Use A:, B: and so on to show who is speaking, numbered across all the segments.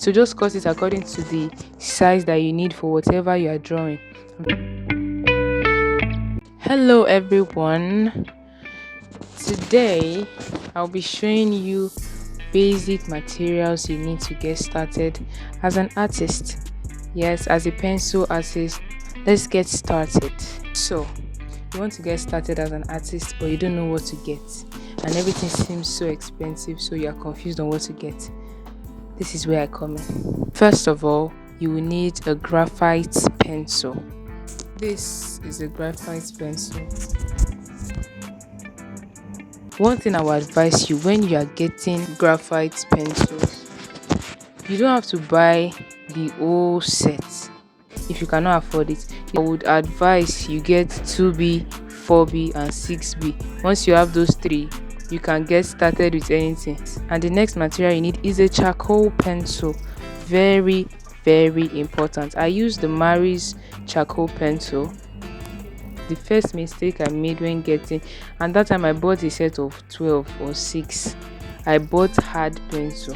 A: So just cut it according to the size that you need for whatever you are drawing. Hello everyone, today I'll be showing you basic materials you need to get started as an artist. Yes, as a pencil artist. Let's get started. So you want to get started as an artist, but you don't know what to get, and everything seems so expensive, so you are confused on what to get. This is where I come in. First of all, you will need a graphite pencil. This is a graphite pencil. One thing I will advise you when you are getting graphite pencils, you don't have to buy the whole set. If you cannot afford it, I would advise you get 2B, 4B and 6B. Once you have those three, you can get started with anything. And the next material you need is a charcoal pencil. Very important. I use the Maris charcoal pencil. The first mistake I made when getting, and that time I bought a set of 12 or 6. I bought hard pencil.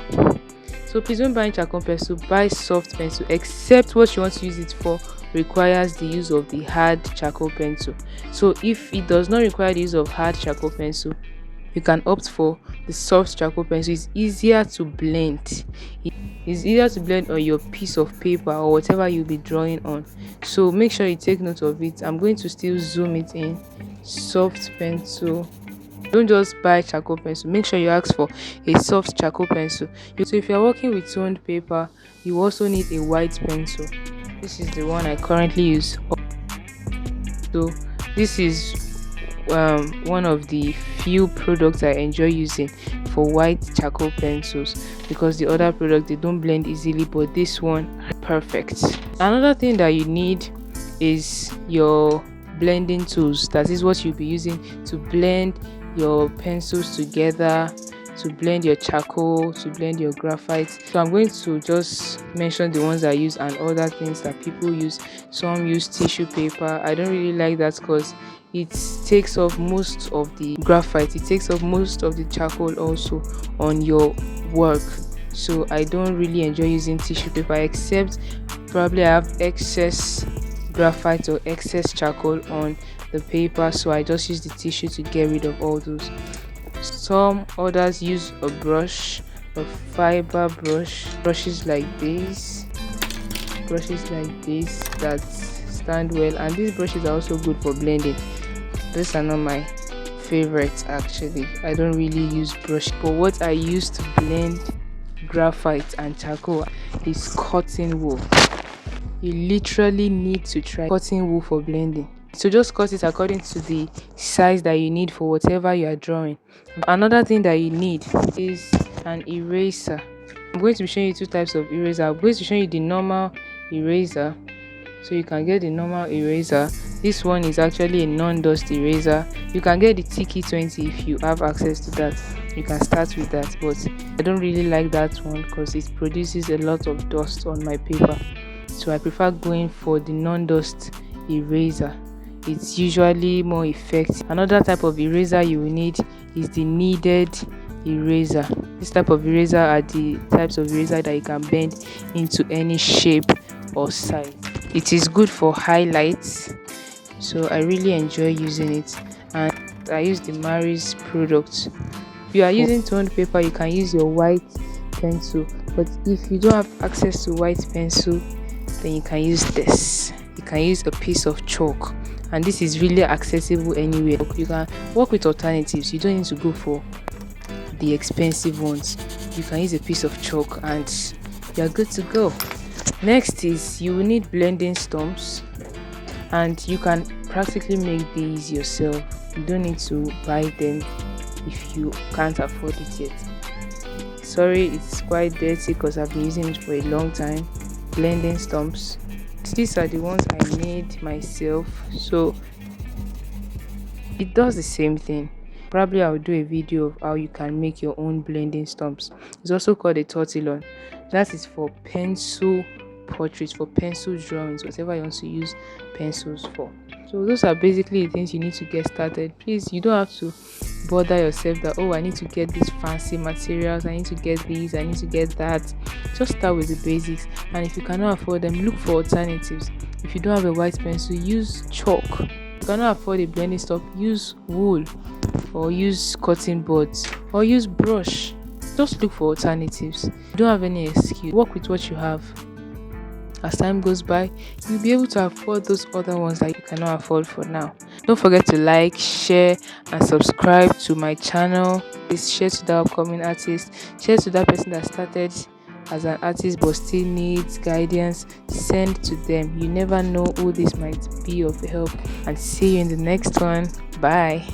A: So please, don't buy charcoal pencil, buy soft pencil, except what you want to use it for requires the use of the hard charcoal pencil. So if it does not require the use of hard charcoal pencil, you can opt for the soft charcoal pencil. It's easier to blend. It's easier to blend on your piece of paper or whatever you'll be drawing on. So make sure you take note of it. I'm going to still zoom it in. Soft pencil. Don't just buy charcoal pencil. Make sure you ask for a soft charcoal pencil. So if you're working with toned paper, you also need a white pencil. This is the one I currently use. So this is one of the few products I enjoy using for white charcoal pencils, because the other products, they don't blend easily, but this one, perfect. Another thing that you need is your blending tools. That is what you'll be using to blend your pencils together, to blend your charcoal, to blend your graphite. So I'm going to just mention the ones I use and other things that people use. Some use tissue paper. I don't really like that because it takes off most of the graphite, it takes off most of the charcoal also on your work. So I don't really enjoy using tissue paper, except probably I have excess graphite or excess charcoal on the paper, so I just use the tissue to get rid of all those. Some others use a brush, a fiber brush, brushes like this that stand well, and these brushes are also good for blending. These are not my favorites actually. I don't really use brush, but what I use to blend graphite and charcoal is cotton wool. You literally need to try cotton wool for blending. So just cut it according to the size that you need for whatever you are drawing. Another thing that you need is an eraser. I'm going to be showing you two types of eraser. I'm going to show you the normal eraser, so you can get the normal eraser. This one is actually a non-dust eraser. You can get the TK20 if you have access to that. You can start with that, but I don't really like that one because it produces a lot of dust on my paper. So I prefer going for the non-dust eraser. It's usually more effective. Another type of eraser you will need is the kneaded eraser. This type of eraser are the types of eraser that you can bend into any shape or size. It is good for highlights, so I really enjoy using it, and I use the Maris product. If you are using toned paper, you can use your white pencil, but if you don't have access to white pencil, then you can use this. You can use a piece of chalk, and this is really accessible anywhere. You can work with alternatives. You don't need to go for the expensive ones. You can use a piece of chalk and you're good to go. Next is you will need blending stumps, and you can practically make these yourself. You don't need to buy them if you can't afford it yet. Sorry, it's quite dirty because I've been using it for a long time. Blending stumps. These are the ones I made myself, so it does the same thing. Probably I'll do a video of how you can make your own blending stumps. It's also called a tortillon. That is for pencil portraits, for pencil drawings, whatever you want to use pencils for. So those are basically the things you need to get started. Please, you don't have to bother yourself that, oh, I need to get these fancy materials, I need to get these, I need to get that. just start with the basics. And if you cannot afford them, look for alternatives. If you don't have a white pencil, use chalk. If you cannot afford a blending stock, use wool, or use cotton buds, or use brush. Just look for alternatives. You don't have any excuse. Work with what you have. As time goes by, you'll be able to afford those other ones that you cannot afford for now. Don't forget to like, share, and subscribe to my channel. Please share to that upcoming artist, share to that person that started as an artist but still needs guidance. Send to them. You never know who this might be of help. And see you in the next one. Bye.